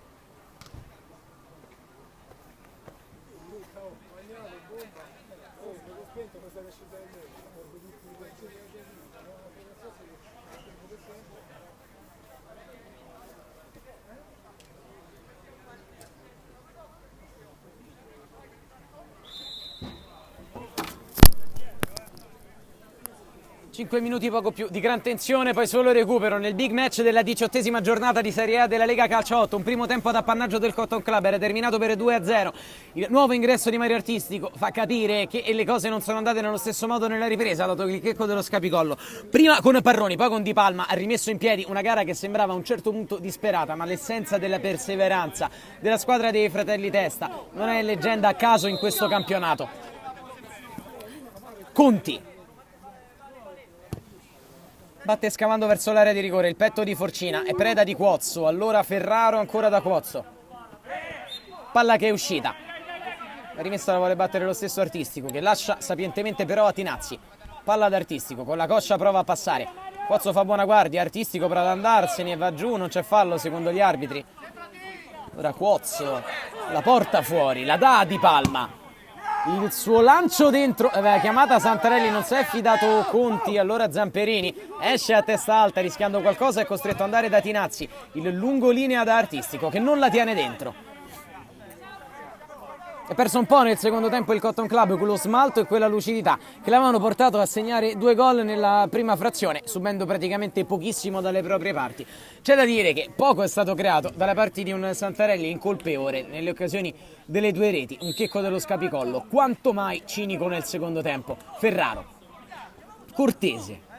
Cinque minuti poco più di gran tensione, poi solo recupero nel big match della 18ª giornata di Serie A della Lega Calcio 8. Un primo tempo ad appannaggio del Cotton Club, era terminato per 2-0. Il nuovo ingresso di Mario Artistico fa capire che le cose non sono andate nello stesso modo nella ripresa, dato il Checco dello Scapicollo. Prima con Parroni, poi con Di Palma ha rimesso in piedi una gara che sembrava a un certo punto disperata, ma l'essenza della perseveranza della squadra dei fratelli Testa non è leggenda a caso in questo campionato. Conti batte scavando verso l'area di rigore, il petto di Forcina è preda di Cuozzo, allora Ferraro ancora da Cuozzo, palla che è uscita, la rimessa la vuole battere lo stesso Artistico che lascia sapientemente però a Tinazzi, palla ad Artistico, con la coscia prova a passare, Cuozzo fa buona guardia, Artistico prova ad andarsene e va giù, non c'è fallo secondo gli arbitri, ora Cuozzo la porta fuori, la dà a Di Palma. Il suo lancio dentro, chiamata Santarelli, non si è fidato Conti, allora Zamperini esce a testa alta rischiando qualcosa, è costretto ad andare da Tinazzi, il lungolinea da Artistico che non la tiene dentro. È perso un po' nel secondo tempo il Cotton Club con lo smalto e quella lucidità che l'avevano portato a segnare 2 gol nella prima frazione, subendo praticamente pochissimo dalle proprie parti. C'è da dire che poco è stato creato dalle parti di un Santarelli incolpevole nelle occasioni delle 2 reti, un Checco dello Scapicollo, quanto mai cinico nel secondo tempo. Ferraro, Cortese,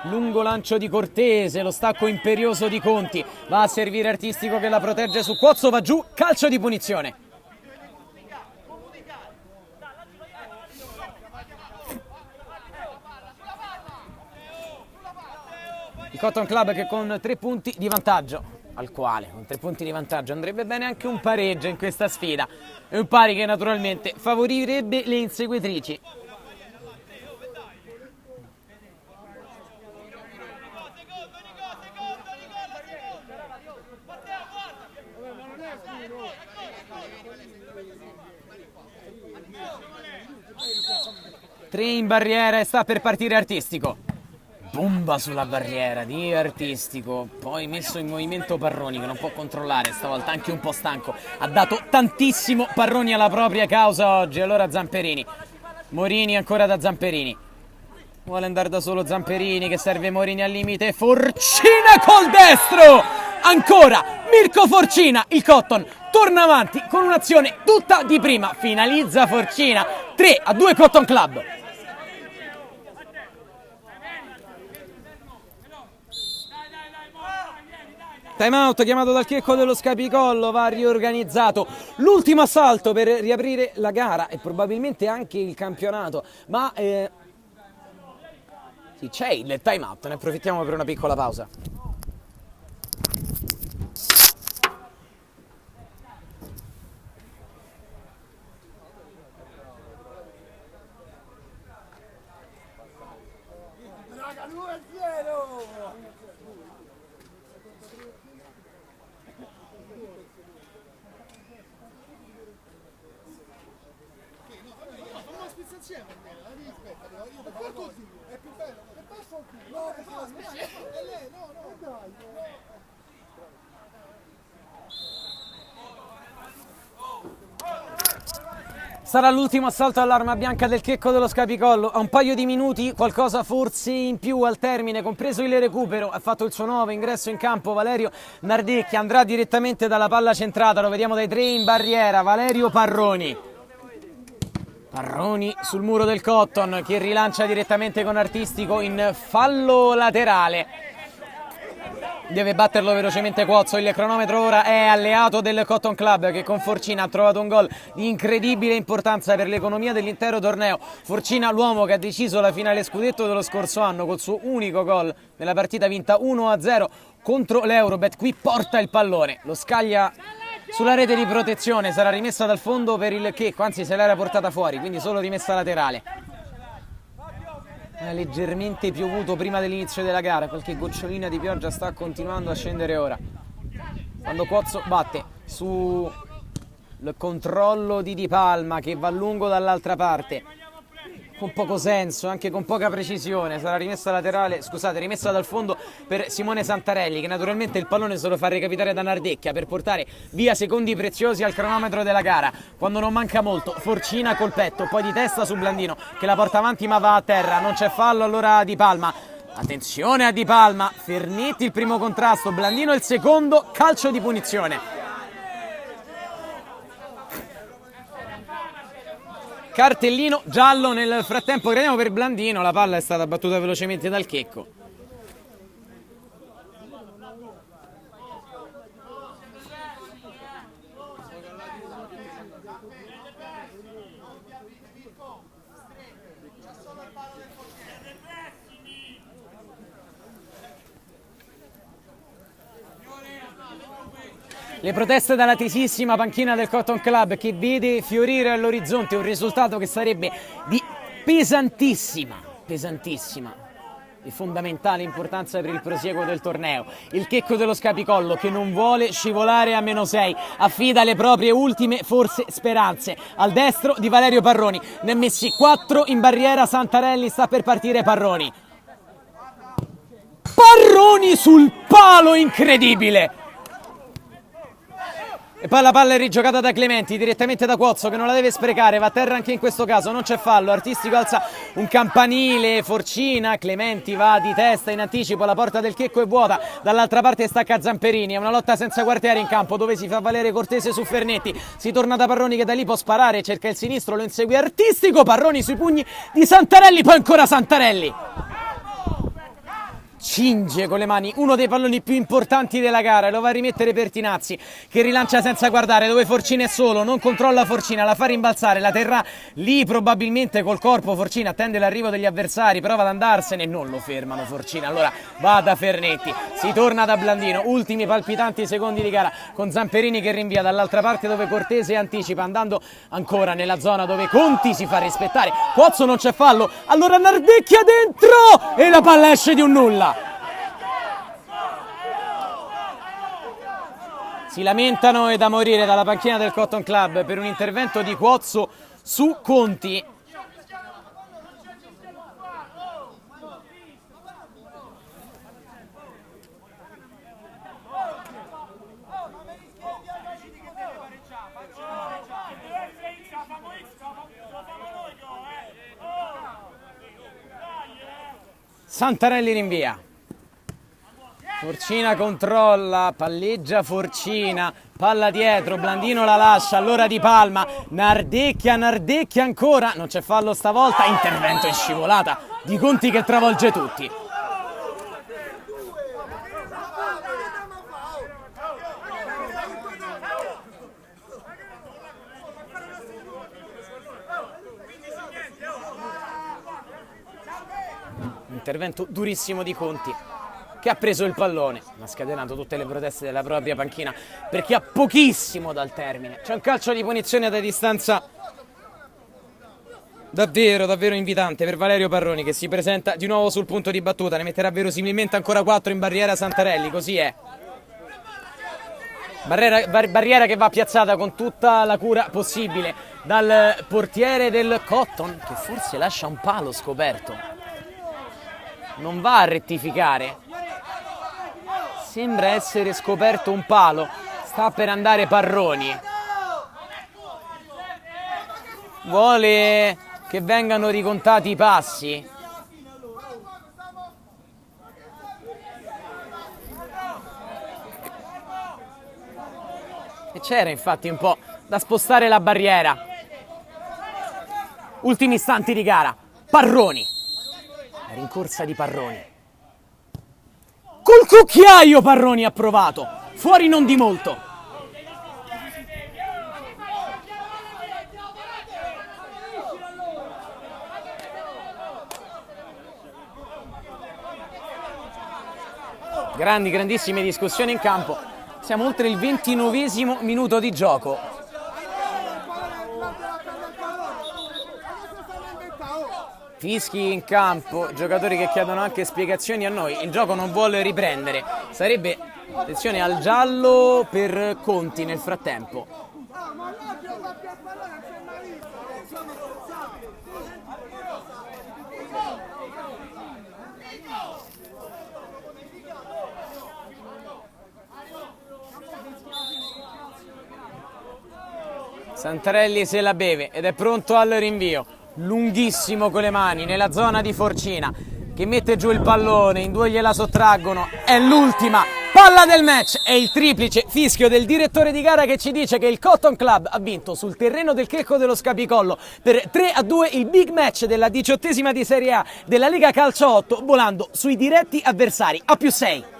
lungo lancio di Cortese, lo stacco imperioso di Conti, va a servire Artistico che la protegge su Cuozzo, va giù, calcio di punizione. Il Cotton Club che con 3 punti di vantaggio, al quale con 3 punti di vantaggio andrebbe bene anche un pareggio in questa sfida, e un pari che naturalmente favorirebbe le inseguitrici. Tre in barriera e sta per partire Artistico. Bomba sulla barriera di Artistico, poi messo in movimento Parroni che non può controllare, stavolta anche un po' stanco, ha dato tantissimo Parroni alla propria causa oggi. Allora Zamperini, Morini ancora da Zamperini, vuole andare da solo Zamperini che serve Morini al limite, Forcina col destro, ancora Mirko Forcina, il Cotton torna avanti con un'azione tutta di prima, finalizza Forcina, 3-2 Cotton Club. Time out chiamato dal Checco dello Scapicollo, va riorganizzato l'ultimo assalto per riaprire la gara e probabilmente anche il campionato, ma sì, c'è il time out, ne approfittiamo per una piccola pausa. Raga, 2-0! Insieme la devi aspettare, io per così è più bello, che passo qui? No, è lei, no, dai, Sarà l'ultimo assalto all'arma bianca del Checco dello Scapicollo, a un paio di minuti, qualcosa forse in più al termine, compreso il recupero, ha fatto il suo nuovo ingresso in campo Valerio Nardecchia, andrà direttamente dalla palla centrata, lo vediamo dai tre in barriera, Valerio Parroni. Parroni sul muro del Cotton che rilancia direttamente con Artistico in fallo laterale. Deve batterlo velocemente Quozzo, il cronometro ora è alleato del Cotton Club che con Forcina ha trovato un gol di incredibile importanza per l'economia dell'intero torneo. Forcina, l'uomo che ha deciso la finale scudetto dello scorso anno col suo unico gol nella partita vinta 1-0 contro l'Eurobet, qui porta il pallone, lo scaglia sulla rete di protezione, sarà rimessa dal fondo per il Checco, anzi se l'era portata fuori, quindi solo rimessa laterale. È leggermente piovuto prima dell'inizio della gara, qualche gocciolina di pioggia sta continuando a scendere ora. Quando Quozzo batte sul controllo di Di Palma che va lungo dall'altra parte, con poco senso, anche con poca precisione, sarà rimessa laterale, scusate, rimessa dal fondo per Simone Santarelli che naturalmente il pallone se lo fa recapitare da Nardecchia per portare via secondi preziosi al cronometro della gara. Quando non manca molto, Forcina col petto, poi di testa su Blandino che la porta avanti ma va a terra, non c'è fallo allora Di Palma. Attenzione a Di Palma, Fernetti il primo contrasto, Blandino il secondo, calcio di punizione. Cartellino giallo nel frattempo, crediamo per Blandino, la palla è stata battuta velocemente dal Checco. Le proteste dalla tesissima panchina del Cotton Club che vede fiorire all'orizzonte un risultato che sarebbe di pesantissima e fondamentale importanza per il prosieguo del torneo. Il Checco dello Scapicollo che non vuole scivolare a -6, affida le proprie ultime forse speranze al destro di Valerio Parroni. Ne ha messi 4 in barriera Santarelli, sta per partire Parroni. Parroni sul palo, incredibile! E poi la palla è rigiocata da Clementi, direttamente da Quozzo che non la deve sprecare, va a terra anche in questo caso, non c'è fallo, Artistico alza un campanile, Forcina, Clementi va di testa in anticipo, la porta del Checco è vuota, dall'altra parte stacca Zamperini, è una lotta senza quartiere in campo dove si fa valere Cortese su Fernetti, si torna da Parroni che da lì può sparare, cerca il sinistro, lo insegue Artistico, Parroni sui pugni di Santarelli, poi ancora Santarelli. Cinge con le mani uno dei palloni più importanti della gara e lo va a rimettere Pertinazzi che rilancia senza guardare dove Forcina è solo, non controlla Forcina, la fa rimbalzare, la terrà lì probabilmente col corpo. Forcina attende l'arrivo degli avversari, prova ad andarsene, non lo fermano Forcina, allora va da Fernetti, si torna da Blandino, ultimi palpitanti secondi di gara con Zamperini che rinvia dall'altra parte dove Cortese anticipa, andando ancora nella zona dove Conti si fa rispettare, Quozzo non c'è fallo, allora Nardecchia dentro e la palla esce di un nulla. Si lamentano e da morire dalla panchina del Cotton Club per un intervento di Cuozzo su Conti. Santarelli rinvia. Forcina controlla, palleggia Forcina, palla dietro, Blandino la lascia, allora Di Palma, Nardecchia ancora, non c'è fallo stavolta, intervento in scivolata di Conti che travolge tutti. Intervento durissimo di Conti, che ha preso il pallone, ma ha scatenato tutte le proteste della propria panchina perché ha pochissimo dal termine. C'è un calcio di punizione da distanza davvero invitante per Valerio Parroni, che si presenta di nuovo sul punto di battuta, ne metterà verosimilmente ancora 4 in barriera Santarelli, così è. Barriera che va piazzata con tutta la cura possibile dal portiere del Cotton, che forse lascia un palo scoperto. Non va a rettificare, sembra essere scoperto un palo, sta per andare Parroni, vuole che vengano ricontati i passi. E c'era infatti un po' da spostare la barriera. Ultimi istanti di gara, Parroni. La rincorsa di Parroni. Col cucchiaio Parroni ha provato. Fuori non di molto. Grandissime discussioni in campo. Siamo oltre il 29esimo minuto di gioco. Fischi in campo, giocatori che chiedono anche spiegazioni a noi. Il gioco non vuole riprendere. Sarebbe, attenzione, al giallo per Conti nel frattempo. Santarelli se la beve ed è pronto al rinvio. Lunghissimo con le mani nella zona di Forcina, che mette giù il pallone, in due gliela sottraggono, è l'ultima palla del match, è il triplice fischio del direttore di gara che ci dice che il Cotton Club ha vinto sul terreno del Checco dello Scapicollo per 3-2 il big match della 18ª di Serie A della Lega Calcio 8, volando sui diretti avversari a +6.